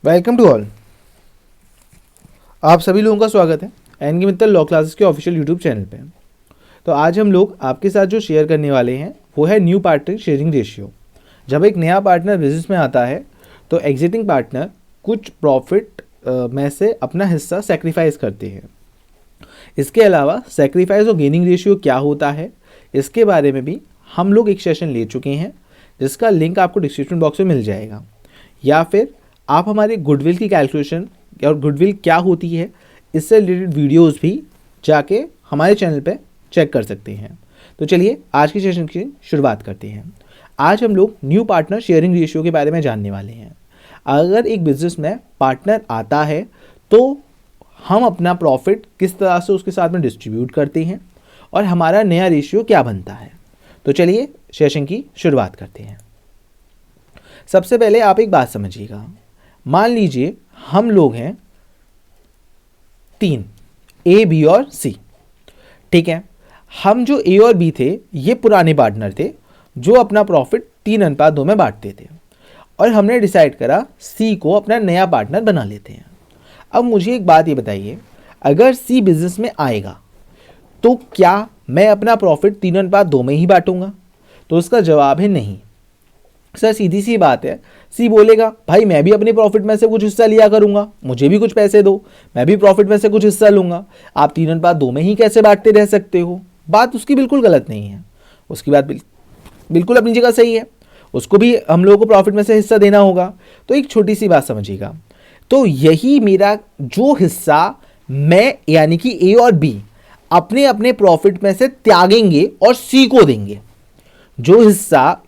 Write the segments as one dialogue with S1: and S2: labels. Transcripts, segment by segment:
S1: Welcome to all. आप सभी लोगों का स्वागत है एन के मित्तल लॉ क्लासेस के ऑफिशियल यूट्यूब चैनल पे। तो आज हम लोग आपके साथ जो शेयर करने वाले हैं वो है न्यू पार्टनर शेयरिंग रेशियो। जब एक नया पार्टनर बिजनेस में आता है तो एग्जिटिंग पार्टनर कुछ प्रॉफिट में से अपना हिस्सा सेक्रीफाइस करते हैं। इसके अलावा सेक्रीफाइस और गेनिंग रेशियो क्या होता है इसके बारे में भी हम लोग एक सेशन ले चुके हैं, जिसका लिंक आपको डिस्क्रिप्शन बॉक्स में मिल जाएगा, या फिर आप हमारे गुडविल की कैलकुलेशन और गुडविल क्या होती है इससे रिलेटेड वीडियोस भी जाके हमारे चैनल पे चेक कर सकते हैं। तो चलिए आज की सेशन की शुरुआत करते हैं। आज हम लोग न्यू पार्टनर शेयरिंग रेशियो के बारे में जानने वाले हैं। अगर एक बिजनेस में पार्टनर आता है तो हम अपना प्रॉफिट किस तरह से उसके साथ में डिस्ट्रीब्यूट करते हैं और हमारा नया रेशियो क्या बनता है। तो चलिए सेशन की शुरुआत करते हैं। सबसे पहले आप एक बात समझिएगा। मान लीजिए हम लोग हैं 3, ए बी और सी। ठीक है, हम जो ए और बी थे ये पुराने पार्टनर थे जो अपना प्रॉफिट 3:2 में बांटते थे, और हमने डिसाइड करा सी को अपना नया पार्टनर बना लेते हैं। अब मुझे एक बात ये बताइए, अगर सी बिजनेस में आएगा तो क्या मैं अपना प्रॉफिट 3:2 में ही बांटूंगा? तो उसका जवाब है नहीं। सर सीधी सी बात है, सी बोलेगा भाई मैं भी अपने प्रॉफिट में से कुछ हिस्सा लिया करूंगा, मुझे भी कुछ पैसे दो, मैं भी प्रॉफिट में से कुछ हिस्सा लूंगा। आप 3:2 में ही कैसे बांटते रह सकते हो? बात उसकी बिल्कुल गलत नहीं है, उसकी बात बिल्कुल अपनी जगह सही है। उसको भी हम लोगों को प्रॉफिट में से हिस्सा देना होगा। तो एक छोटी सी बात समझिएगा, तो यही मेरा जो हिस्सा मैं यानी कि ए और बी अपने अपने प्रॉफिट में से त्यागेंगे और सी को देंगे। जो हिस्सा,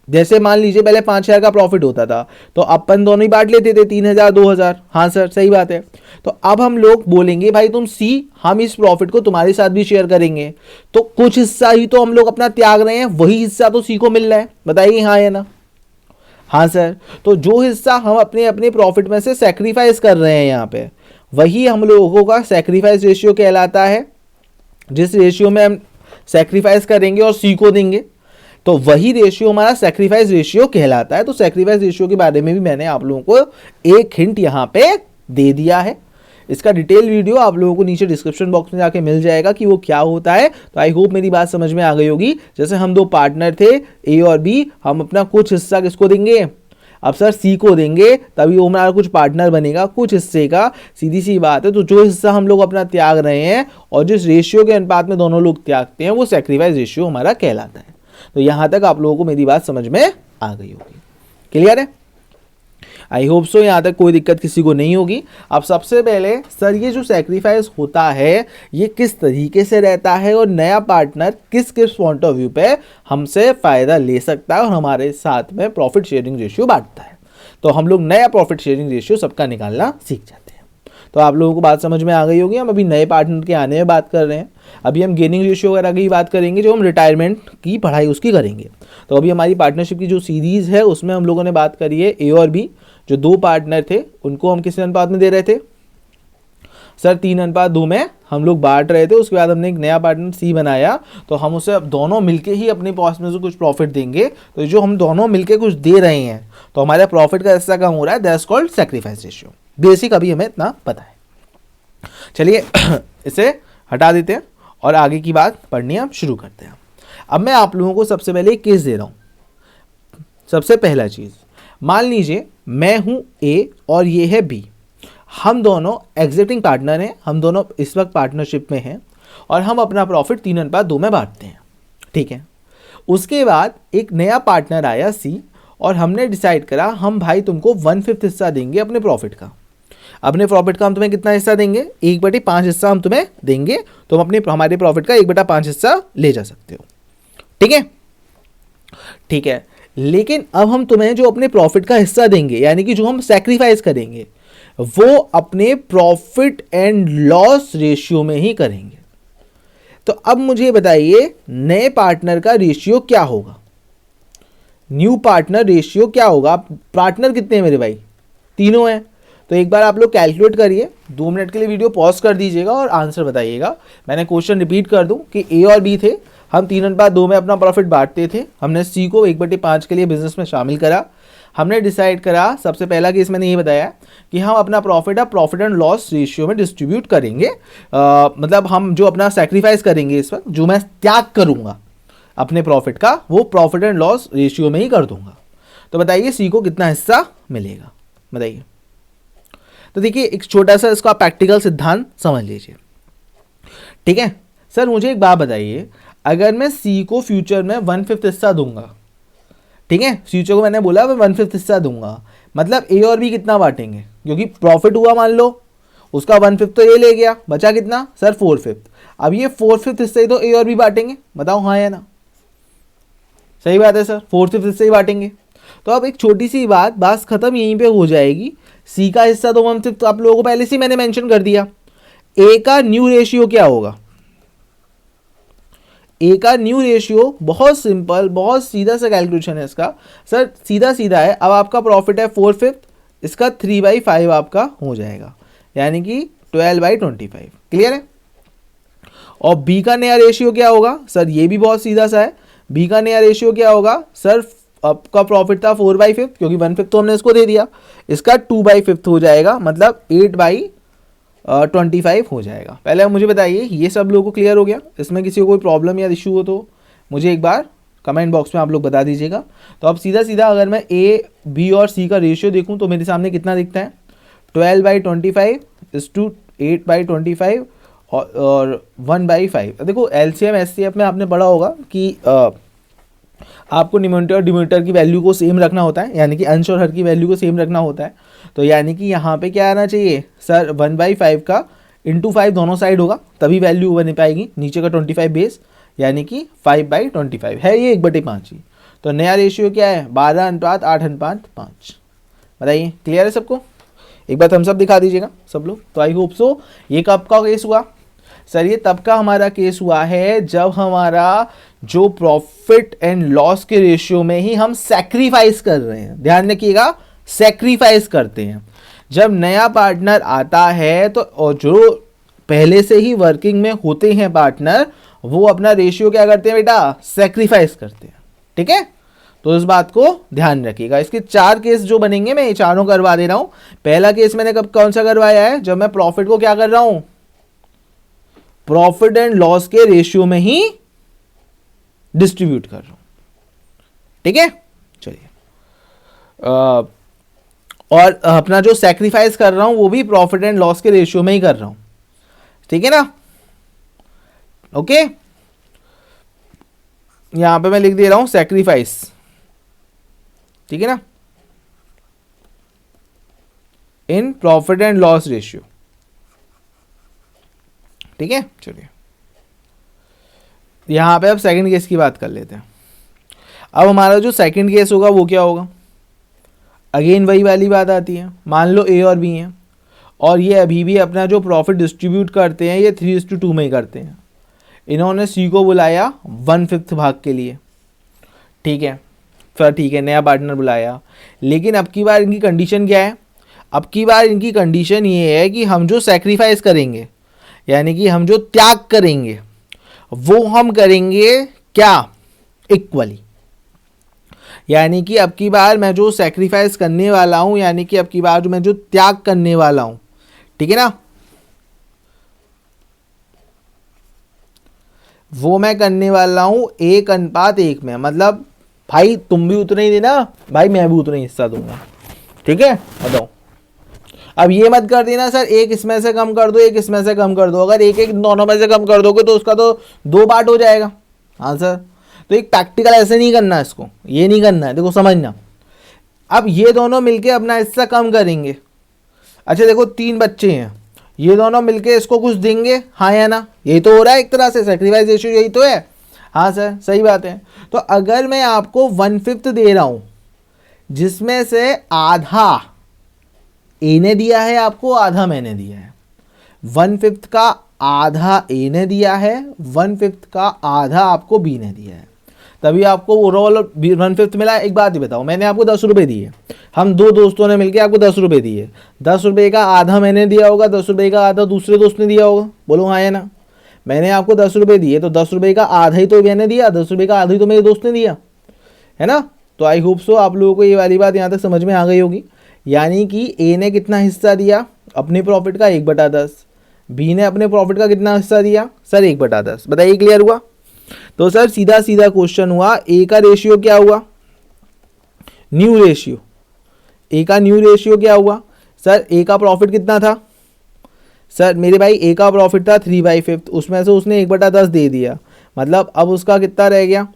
S1: जैसे मान लीजिए पहले 5,000 का प्रॉफिट होता था तो अपन दोनों ही बांट लेते थे 3,000 2,000। हाँ सर सही बात है। तो अब हम लोग बोलेंगे भाई तुम सी, हम इस प्रॉफिट को तुम्हारे साथ भी शेयर करेंगे। तो कुछ हिस्सा ही तो हम लोग अपना त्याग रहे हैं, वही हिस्सा तो सी को मिल रहा है। बताइए हाँ या ना? हाँ सर। तो जो हिस्सा हम अपने अपने प्रॉफिट में से सेक्रीफाइस कर रहे हैं यहाँ पे, वही हम लोगों का सेक्रीफाइस रेशियो कहलाता है। जिस रेशियो में हम सेक्रीफाइस करेंगे और सी को देंगे तो वही रेशियो हमारा सेक्रीफाइस रेशियो कहलाता है। तो सेक्रीफाइस रेशियो के बारे में भी मैंने आप लोगों को एक हिंट यहाँ पे दे दिया है। इसका डिटेल वीडियो आप लोगों को नीचे डिस्क्रिप्शन बॉक्स में जाके मिल जाएगा कि वो क्या होता है। तो आई होप मेरी बात समझ में आ गई होगी। जैसे हम 2 पार्टनर थे ए और बी, हम अपना कुछ हिस्सा किसको देंगे? अब सर सी को देंगे, तभी वो हमारा कुछ पार्टनर बनेगा कुछ हिस्से का। सीधी सी बात है। तो जो हिस्सा हम लोग अपना त्याग रहे हैं और जिस रेशियो के अनुपात में दोनों लोग त्यागते हैं वो सेक्रीफाइस रेशियो हमारा कहलाता है। तो यहां तक आप लोगों को मेरी बात समझ में आ गई होगी। क्लियर है? I hope so. यहां तक कोई दिक्कत किसी को नहीं होगी। अब सबसे पहले सर ये जो सेक्रीफाइस होता है ये किस तरीके से रहता है और नया पार्टनर किस किस पॉइंट ऑफ व्यू पे हमसे फायदा ले सकता है और हमारे साथ में प्रॉफिट शेयरिंग रेशियो बांटता है। तो हम लोग नया प्रॉफिट शेयरिंग रेशियो सबका निकालना सीख जाते हैं। तो आप लोगों को बात समझ में आ गई होगी। हम अभी नए पार्टनर के आने में बात कर रहे हैं। अभी हम गेनिंग रेशियो वगैरह की बात करेंगे, जो हम रिटायरमेंट की पढ़ाई उसकी करेंगे। तो अभी हमारी पार्टनरशिप की जो सीरीज़ है उसमें हम लोगों ने बात करी है ए और बी, जो 2 पार्टनर थे उनको हम किस अनुपात में दे रहे थे? सर 3:2 में हम लोग बांट रहे थे। उसके बाद हमने एक नया पार्टनर सी बनाया, तो हम उसे अब दोनों मिलके ही अपने पास में से कुछ प्रॉफिट देंगे। तो जो हम दोनों मिलके कुछ दे रहे हैं तो हमारे प्रॉफिट का हिस्सा कम हो रहा है। That's called sacrifice ratio. Basic अभी हमें इतना पता है। चलिए इसे हटा देते हैं और आगे की बात पढ़नी हम शुरू करते हैं। अब मैं आप लोगों को सबसे पहले एक केस दे रहा हूं। सबसे पहला चीज, मान लीजिए मैं हूं ए और ये है बी। हम दोनों एग्जिटिंग पार्टनर हैं, हम दोनों इस वक्त पार्टनरशिप में हैं और हम अपना प्रॉफिट 3:2 में बांटते हैं। ठीक है। उसके बाद एक नया पार्टनर आया सी और हमने डिसाइड करा हम भाई तुमको 1/5 हिस्सा देंगे अपने प्रॉफिट का। अपने प्रॉफिट का हम तुम्हें कितना हिस्सा देंगे? 1/5 हिस्सा हम तुम्हें देंगे। तुम अपने हमारे प्रॉफिट का 1/5 हिस्सा ले जा सकते हो। ठीक है? ठीक है। लेकिन अब हम तुम्हें जो अपने प्रॉफिट का हिस्सा देंगे, यानी कि जो हम सैक्रिफाइस करेंगे, वो अपने प्रॉफिट एंड लॉस रेशियो में ही करेंगे। तो अब मुझे बताइए नए पार्टनर का रेशियो क्या होगा? न्यू पार्टनर रेशियो क्या होगा? पार्टनर कितने हैं मेरे भाई? तीनों हैं। तो एक बार आप लोग कैलकुलेट करिए, 2 मिनट के लिए वीडियो पॉज कर दीजिएगा और आंसर बताइएगा। मैंने क्वेश्चन रिपीट कर दूं कि ए और बी थे, हम 3/2 में अपना प्रॉफिट बांटते थे। हमने सी को 1/5 के लिए बिजनेस में शामिल करा। हमने डिसाइड करा, सबसे पहला केस मैंने ये बताया कि हम अपना प्रॉफिट एंड लॉस रेशियो में डिस्ट्रीब्यूट करेंगे। मतलब हम जो अपना सेक्रीफाइस करेंगे इस वक्त, जो मैं त्याग करूंगा अपने प्रॉफिट का, वो प्रॉफिट एंड लॉस रेशियो में ही कर दूंगा। तो बताइए सी को कितना हिस्सा मिलेगा, बताइए। तो देखिए एक छोटा सा इसका प्रैक्टिकल सिद्धांत समझ लीजिए, ठीक है। सर मुझे एक बात बताइए, अगर मैं सी को फ्यूचर में 1/5 हिस्सा दूंगा, ठीक है, फ्यूचर को मैंने बोला मैं 1/5 हिस्सा दूंगा, मतलब ए और बी कितना बांटेंगे, क्योंकि प्रॉफिट हुआ मान लो, उसका 1/5 तो ए ले गया, बचा कितना सर 4/5। अब ये 4/5 हिस्से ही तो ए और बी बांटेंगे, बताओ हाँ या ना। सही बात है सर, 4/5 हिस्से ही बांटेंगे। तो अब एक छोटी सी बात खत्म यहीं पे हो जाएगी। सी का हिस्सा तो 1/5 तो आप लोगों को पहले से मैंने मेंशन कर दिया। ए का न्यू रेशियो क्या होगा, ए का न्यू रेशियो बहुत सिंपल, बहुत सीधा सा कैलकुलेशन है इसका सर, सीधा सीधा है। अब आपका प्रॉफिट है 4/5, इसका 3/5 आपका हो जाएगा, यानी कि 12/25। क्लियर है। और बी का नया रेशियो क्या होगा सर, ये भी बहुत सीधा सा है। बी का नया रेशियो क्या होगा सर, आपका प्रॉफिट था 4/5, क्योंकि 1/5 तो हमने इसको दे दिया, इसका 2/5 हो जाएगा, मतलब 8/25 हो जाएगा। पहले मुझे बताइए ये सब लोगों को क्लियर हो गया, इसमें किसी को कोई प्रॉब्लम या इशू हो तो मुझे एक बार कमेंट बॉक्स में आप लोग बता दीजिएगा। तो अब सीधा सीधा अगर मैं ए बी और सी का रेशियो देखूं तो मेरे सामने कितना दिखता है, 12/25 इज टू 8/25 और 1/5। देखो एलसीएम एचसीएफ में आपने पढ़ा होगा कि आपको न्यूमरेटर और डिनोमिनेटर की वैल्यू को सेम रखना होता है, यानी कि अंश और हर की वैल्यू को सेम रखना होता है। तो यानी कि यहाँ पे क्या आना चाहिए सर, 1/5 का इंटू 5 दोनों साइड होगा, तभी वैल्यू बन पाएगी, नीचे का 25 बेस, यानी कि 5/25 है ये 1/5 ही। तो नया रेशियो क्या है, 12:8:5। बताइए क्लियर है सबको, एक बार हम सब दिखा दीजिएगा सब लोग। तो आई होप सो। ये कब का केस हुआ सर, ये तब का हमारा केस हुआ है जब हमारा जो प्रॉफिट एंड लॉस के रेशियो में ही हम सैक्रिफाइस कर रहे हैं, ध्यान रखिएगा, सैक्रिफाइस करते हैं। जब नया पार्टनर आता है तो और जो पहले से ही वर्किंग में होते हैं पार्टनर, वो अपना रेशियो क्या करते हैं बेटा, सैक्रिफाइस करते हैं, ठीक है। तो इस बात को ध्यान रखिएगा। इसके 4 केस जो बनेंगे मैं ये चारों करवा दे रहा हूं। पहला केस मैंने कब कौन सा करवाया है, जब मैं प्रॉफिट को क्या कर रहा हूं, प्रॉफिट एंड लॉस के रेशियो में ही डिस्ट्रीब्यूट कर रहा हूं, ठीक है। चलिए और अपना जो सैक्रिफाइस कर रहा हूं वो भी प्रॉफिट एंड लॉस के रेशियो में ही कर रहा हूं, ठीक है ना। ओके, यहां पे मैं लिख दे रहा हूं सैक्रिफाइस, ठीक है ना, in profit and loss ratio, ठीक है। चलिए यहां पे अब सेकंड केस की बात कर लेते हैं। अब हमारा जो सेकंड केस होगा वो क्या होगा, अगेन वही वाली बात आती है। मान लो ए और बी हैं और ये अभी भी अपना जो प्रॉफिट डिस्ट्रीब्यूट करते हैं ये 3:2 में ही करते हैं। इन्होंने सी को बुलाया 1/5 भाग के लिए, ठीक है, फिर ठीक है नया पार्टनर बुलाया। लेकिन अब की बार इनकी कंडीशन क्या है, अब की बार इनकी कंडीशन ये है कि हम जो सैक्रिफाइस करेंगे, यानी कि हम जो त्याग करेंगे, वो हम करेंगे क्या, इक्वली। यानी कि अब की बार मैं जो सैक्रिफाइस करने वाला हूं, यानी कि अब की बार जो मैं जो त्याग करने वाला हूं, ठीक है ना, वो मैं करने वाला हूं 1:1 में। मतलब भाई तुम भी उतना ही देना, भाई मैं भी उतना ही हिस्सा दूंगा, ठीक है। बताओ, अब ये मत कर देना सर एक इसमें से कम कर दो, एक इसमें से कम कर दो। अगर एक एक दोनों में से कम कर दोगे तो उसका तो 2 पार्ट हो जाएगा। हाँ सर, तो एक प्रैक्टिकल ऐसे नहीं करना है, इसको ये नहीं करना है, देखो समझना। अब ये दोनों मिलके अपना हिस्सा कम करेंगे। अच्छा देखो 3 बच्चे हैं, ये दोनों मिलके इसको कुछ देंगे, हाँ या ना, यही तो हो रहा है एक तरह से, सैक्रिफाइस रेशियो यही तो है। हाँ सर सही बात है। तो अगर मैं आपको 1/5 दे रहा हूं, जिसमें से आधा ए ने दिया है आपको, आधा मैंने दिया है, 1/5 का आधा ए ने दिया है, 1/5 का आधा आपको बी ने दिया है, तभी आपको ओवरऑल 1/5 मिला। एक बात ही बताओ, मैंने आपको 10 रुपये दिए, हम 2 दोस्तों ने मिलकर आपको 10 रुपये दिए, 10 रुपये का आधा मैंने दिया होगा, 10 रुपये का आधा दूसरे दोस्त ने दिया होगा, बोलो हाँ या ना। मैंने आपको 10 रुपये दिए तो 10 रुपये का आधा ही तो मैंने दिया, 10 रुपये का आधा ही तो मेरे दोस्त ने दिया, है ना। तो आई होप सो आप लोगों को ये वाली बात यहाँ तक समझ में आ गई होगी। यानी कि ए ने कितना हिस्सा दिया अपने प्रॉफिट का 1/10, बी ने अपने प्रॉफिट का कितना हिस्सा दिया सर 1/10। बताइए क्लियर हुआ? तो सर सीधा सीधा क्वेश्चन हुआ, ए का रेशियो क्या हुआ? New ratio. ए का न्यू रेशियो क्या हुआ? सर ए का प्रॉफिट कितना था? सर मेरे भाई ए का प्रॉफिट था 3/5, उसमें से उसने 1/10 दे दिया, मतलब अब उसका कितना रह गया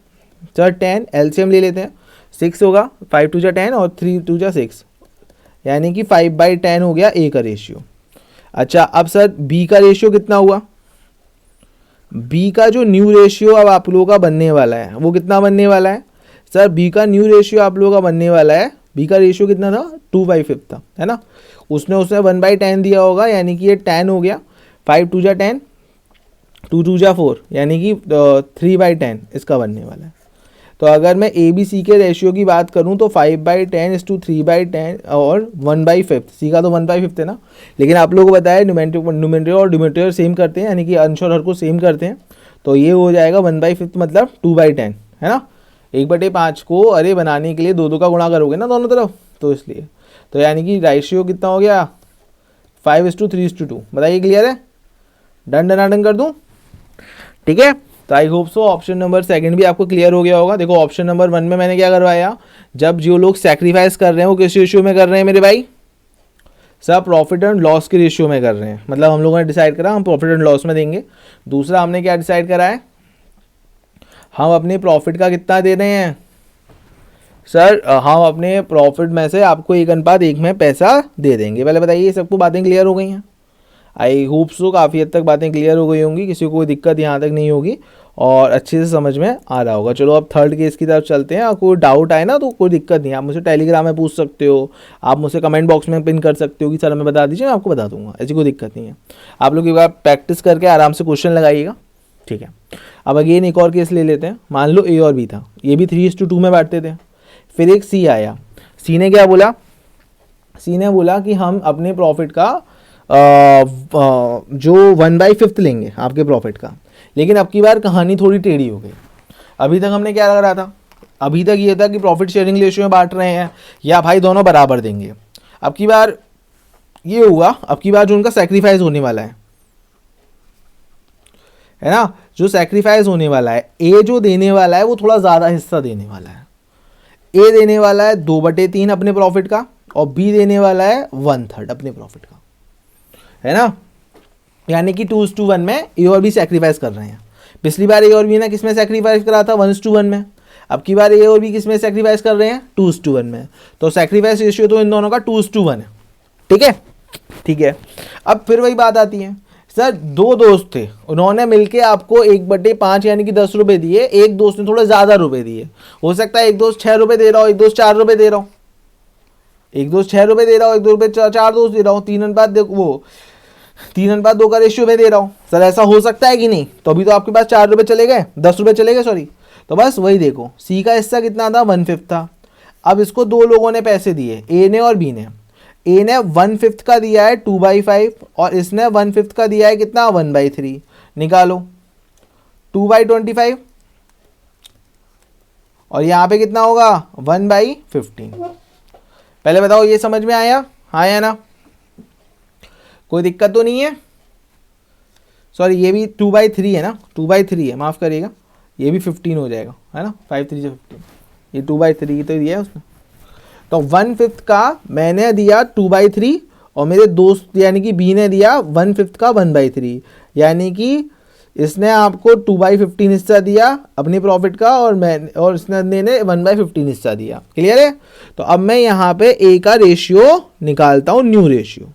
S1: सर 10। एलसीएम ले लेते हैं, 6 होगा, 5 2 जा 10 और 3 2 जा 6, यानी कि 5/10 हो गया ए का रेशियो। अच्छा अब सर बी का रेशियो कितना हुआ? बी का जो न्यू रेशियो अब आप लोगों का बनने वाला है वो कितना बनने वाला है? सर बी का न्यू रेशियो आप लोगों का बनने वाला है, बी का रेशियो कितना था? 2/5 था, है ना। उसने 1/10 दिया होगा, यानी कि ये 10 हो गया। 5 2 जा 10, 2 2 जा 4, यानी कि 3/10 इसका बनने वाला है। तो अगर मैं ए बी सी के रेशियो की बात करूं तो 5/10 इज टू 3/10 और 1/5। सी का तो 1/5 है ना, लेकिन आप लोगों को बताया न्यूमेरेटर और डिनोमिनेटर सेम करते हैं, यानी कि अंश और हर को सेम करते हैं, तो ये हो जाएगा 1/5 मतलब 2/10, है ना। 1/5 को अरे बनाने के लिए 2 का गुणा करोगे ना दोनों तरफ, तो इसलिए तो यानी कि रेशियो कितना हो गया 5:3:2। बताइए क्लियर है? डन डन कर दूं? ठीक है, तो I hope so option number 2 भी आपको क्लियर हो गया होगा। देखो ऑप्शन नंबर 1 में मैंने क्या करवाया, जब जो लोग सैक्रिफाइस कर रहे हैं वो किस रेशियो में कर रहे हैं मेरे भाई? सब प्रॉफिट एंड लॉस के रेशियो में कर रहे हैं, मतलब हम लोगों ने डिसाइड करा हम प्रॉफिट एंड लॉस में देंगे। दूसरा हमने क्या डिसाइड करा है, हम अपने प्रॉफिट का कितना दे रहे हैं सर, हम अपने प्रॉफिट में से आपको 1:1 में पैसा दे देंगे। पहले बताइए सबको बातें क्लियर हो गई हैं? आई होप सो काफ़ी हद तक बातें क्लियर हो गई होंगी, किसी को कोई दिक्कत यहाँ तक नहीं होगी और अच्छे से समझ में आ रहा होगा। चलो अब थर्ड केस की तरफ चलते हैं। और कोई डाउट आए ना तो कोई दिक्कत नहीं, आप मुझे टेलीग्राम में पूछ सकते हो, आप मुझसे कमेंट बॉक्स में पिन कर सकते हो कि सर हमें बता दीजिए, मैं आपको बता दूंगा, ऐसी कोई दिक्कत नहीं है। आप लोग एक बार प्रैक्टिस करके आराम से क्वेश्चन लगाइएगा, ठीक है। अब अगेन एक और केस ले लेते हैं। मान लो ए और बी था, ये भी 3:2 में बांटते थे। फिर एक सी आया, सी ने क्या बोला? सी ने बोला कि हम अपने प्रॉफिट का जो 1/5 लेंगे आपके प्रॉफिट का, लेकिन अब की बार कहानी थोड़ी टेढ़ी हो गई। अभी तक हमने क्या करा था? अभी तक ये था कि प्रॉफिट शेयरिंग रेशियो में बांट रहे हैं या भाई दोनों बराबर देंगे। अब की बार ये हुआ, अब की बार जो उनका सैक्रिफाइस होने वाला है ना, जो सैक्रिफाइस होने वाला है, ए जो देने वाला है वो थोड़ा ज़्यादा हिस्सा देने वाला है। ए देने वाला है 2/3 अपने प्रॉफिट का और बी देने वाला है 1/3 अपने प्रॉफिट का, है ना। यानी कि 2:1 में ए और बी सैक्रिफाइस कर रहे हैं। पिछली बार ए और बी ने किस में सैक्रिफाइस करा था? 1:1 में। अब की बार ए और बी किस में सैक्रिफाइस कर रहे हैं? 2:1 में। तो सैक्रिफाइस रेशियो तो इन दोनों का 2:1 है, ठीक है, ठीक है। अब फिर वही बात आती है, सर 2 दोस्त थे, उन्होंने मिलके आपको 1/5 यानी कि 10 रुपए दिए, एक दोस्त ने थोड़ा ज़्यादा रुपए दिए। हो सकता है एक दोस्त 6 रुपए दे रहा हो, एक दोस्त 4 रुपए दे रहा हो, एक दोस्त 6 रुपए दे रहा हो, एक दोस्त 4 दोस्त दे रहा हो, 3:2 का रेशियो में दे रहा हूँ। सर ऐसा हो सकता है कि नहीं? तो अभी तो आपके पास 4 रुपए चले गए, 10 रुपए चले गए सॉरी। तो बस वही देखो, सी का हिस्सा कितना था? 1/5 था। अब इसको 2 लोगों ने पैसे दिए, ए ने और बी ने। ए ने 1/5 का दिया है 2/5 और इसने 1/5 का दिया है कितना? 1/3। निकालो 2/25 और यहाँ पे कितना होगा? 1/15। पहले बताओ ये समझ में आया? हाँ या ना? कोई दिक्कत तो नहीं है? सॉरी ये भी 2/3 है ना, 2/3 है, माफ़ करिएगा, ये भी 15 हो जाएगा, है ना। 5 3 15, ये 2/3 तो दिया है उसने। तो 1/5 का मैंने दिया 2/3 और मेरे दोस्त यानी कि बी ने दिया 1/5 का 1/3, यानी कि इसने आपको 2/15 हिस्सा दिया अपने प्रॉफिट का और इसने 1/15 हिस्सा दिया। क्लियर है? तो अब मैं यहाँ पे ए का रेशियो निकालता हूँ, न्यू रेशियो।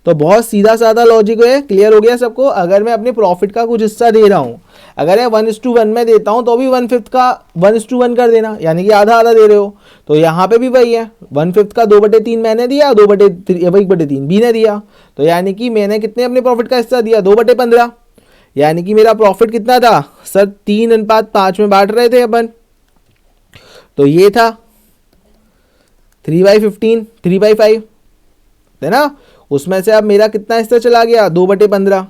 S1: तो बहुत सीधा साधा लॉजिक है, क्लियर हो गया सबको। अगर मैं अपने प्रॉफिट का कुछ हिस्सा दे रहा हूँ, अगर मैं 1:1 में देता हूँ तो भी 1/5 का 1:1 कर देना, यानी कि आधा आधा दे रहे हो। तो यहाँ पे भी वही है, 1/5 का 2/3 मैंने दिया, 1/3 बी ने दिया। तो यानी कि मैंने कितने अपने प्रॉफिट का हिस्सा दिया? 2/15। यानी कि मेरा प्रॉफिट कितना था सर? 3:5 में बांट रहे थे अपन, तो ये था 3/15, 3/5 है ना। उसमें से अब मेरा कितना हिस्सा चला गया? 2/15।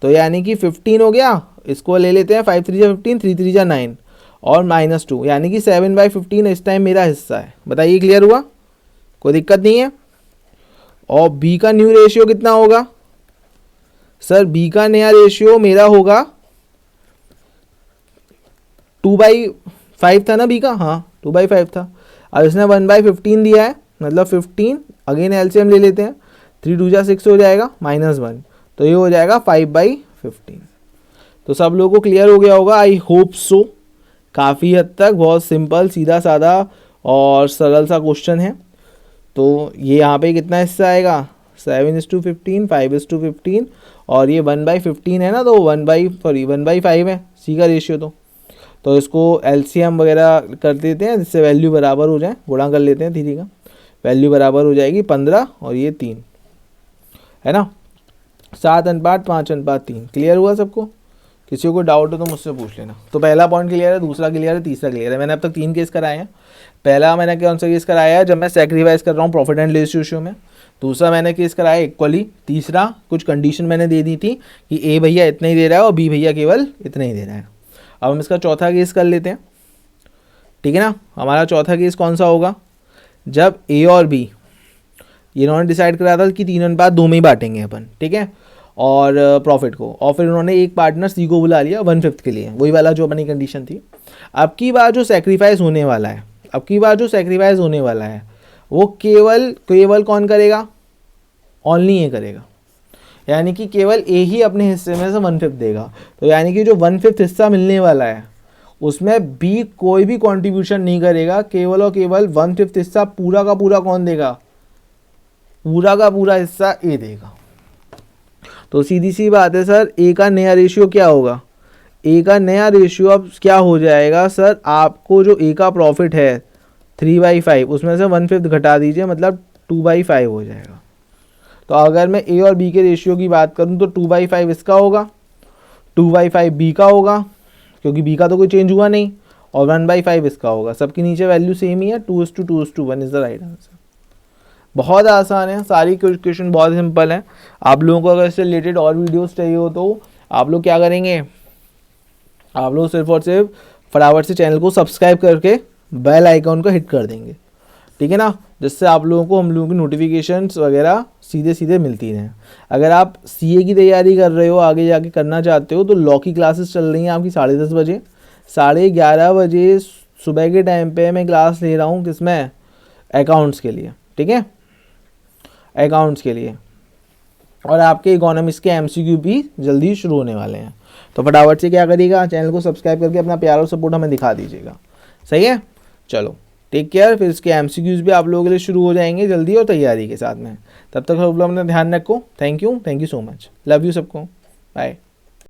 S1: तो यानी कि 15 हो गया, इसको ले लेते हैं, 5 3 जा 15, 3 3 जा 9 और -2, यानी कि 7/15 इस टाइम मेरा हिस्सा है। बताइए क्लियर हुआ, कोई दिक्कत नहीं है। और बी का न्यू रेशियो कितना होगा सर? बी का नया रेशियो मेरा होगा 2/5 था ना बी का, हाँ 2/5 था। अब इसने 1/15 दिया है, मतलब 15, अगेन एलसीएम ले लेते हैं, 3 2 जा 6 हो जाएगा, -1, तो ये हो जाएगा 5/15। तो सब लोगों को क्लियर हो गया होगा, आई होप सो। काफ़ी हद तक बहुत सिंपल, सीधा साधा और सरल सा क्वेश्चन है। तो ये यहाँ पे कितना हिस्सा आएगा? 7:15, 5:15, और ये 1/15 है ना, तो 1/5 है सी का रेशियो। तो इसको एलसीएम वगैरह कर देते हैं जिससे वैल्यू बराबर हो जाए, गुणा कर लेते हैं थीरी का, वैल्यू बराबर हो जाएगी 15 और ये 3 है ना, 7:5:3। क्लियर हुआ सबको? किसी को डाउट हो तो मुझसे पूछ लेना। तो पहला पॉइंट क्लियर है, दूसरा क्लियर है, तीसरा क्लियर है। मैंने अब तक 3 केस कराए हैं। पहला मैंने कौन सा केस कराया है? जब मैं सेक्रीफाइस कर रहा हूँ प्रॉफिट एंड लॉस रेशियो में। दूसरा मैंने केस कराया इक्वली। तीसरा कुछ कंडीशन मैंने दे दी थी कि ए भैया इतना ही दे रहा है और बी भैया केवल इतना ही दे रहा है। अब हम इसका चौथा केस कर लेते हैं, ठीक है ना। हमारा चौथा केस कौन सा होगा? जब ए और बी इन्होंने डिसाइड करा था कि 3:2 में ही बांटेंगे अपन, ठीक है, और प्रॉफिट को, और फिर उन्होंने एक पार्टनर सी को बुला लिया 1/5 के लिए, वही वाला जो अपनी कंडीशन थी। अब की बार जो सेक्रीफाइस होने वाला है, वो केवल कौन करेगा? ओनली ए करेगा, यानी कि केवल ए ही अपने हिस्से में से 1/5 देगा। तो यानी कि जो 1/5 हिस्सा मिलने वाला है उसमें बी कोई भी कंट्रीब्यूशन नहीं करेगा, केवल और केवल 1/5 हिस्सा पूरा का पूरा कौन देगा? पूरा का पूरा हिस्सा ए देगा। तो सीधी सी बात है सर, ए का नया रेशियो क्या होगा? ए का नया रेशियो अब क्या हो जाएगा सर? आपको जो ए का प्रॉफिट है 3/5, उसमें से 1/5 घटा दीजिए, मतलब 2/5 हो जाएगा। तो अगर मैं ए और बी के रेशियो की बात करूं तो 2/5 इसका होगा, 2/5 बी का होगा, क्योंकि बी का तो कोई चेंज हुआ नहीं, और 1/5 इसका होगा। सबके नीचे वैल्यू सेम ही है, 2:2:1 इज द राइट आंसर। बहुत आसान है, सारी क्वेश्चन बहुत सिंपल है। आप लोगों को अगर इससे रिलेटेड और वीडियोस चाहिए हो तो आप लोग क्या करेंगे? आप लोग सिर्फ और सिर्फ फटाफट से चैनल को सब्सक्राइब करके बेल आइकॉन को हिट कर देंगे, ठीक है ना, जिससे आप लोगों को हम लोगों की नोटिफिकेशंस वगैरह सीधे सीधे मिलती रहें। अगर आप सीए की तैयारी कर रहे हो, आगे जाके करना चाहते हो, तो लॉ की क्लासेस चल रही हैं आपकी 10:30 बजे, 11:30 बजे सुबह के टाइम पे मैं क्लास ले रहा हूँ, किसमें? अकाउंट्स के लिए, ठीक है, अकाउंट्स के लिए। और आपके इकोनॉमिक्स के एमसीक्यू भी जल्दी शुरू होने वाले हैं। तो फटाफट से क्या करिएगा? चैनल को सब्सक्राइब करके अपना प्यार और सपोर्ट हमें दिखा दीजिएगा, सही है। चलो टेक केयर, फिर इसके एमसीक्यूज भी आप लोगों के लिए शुरू हो जाएंगे जल्दी और तैयारी के साथ में। तब तक सब लोग अपना ध्यान रखो। Thank you so much, love you सबको, बाय।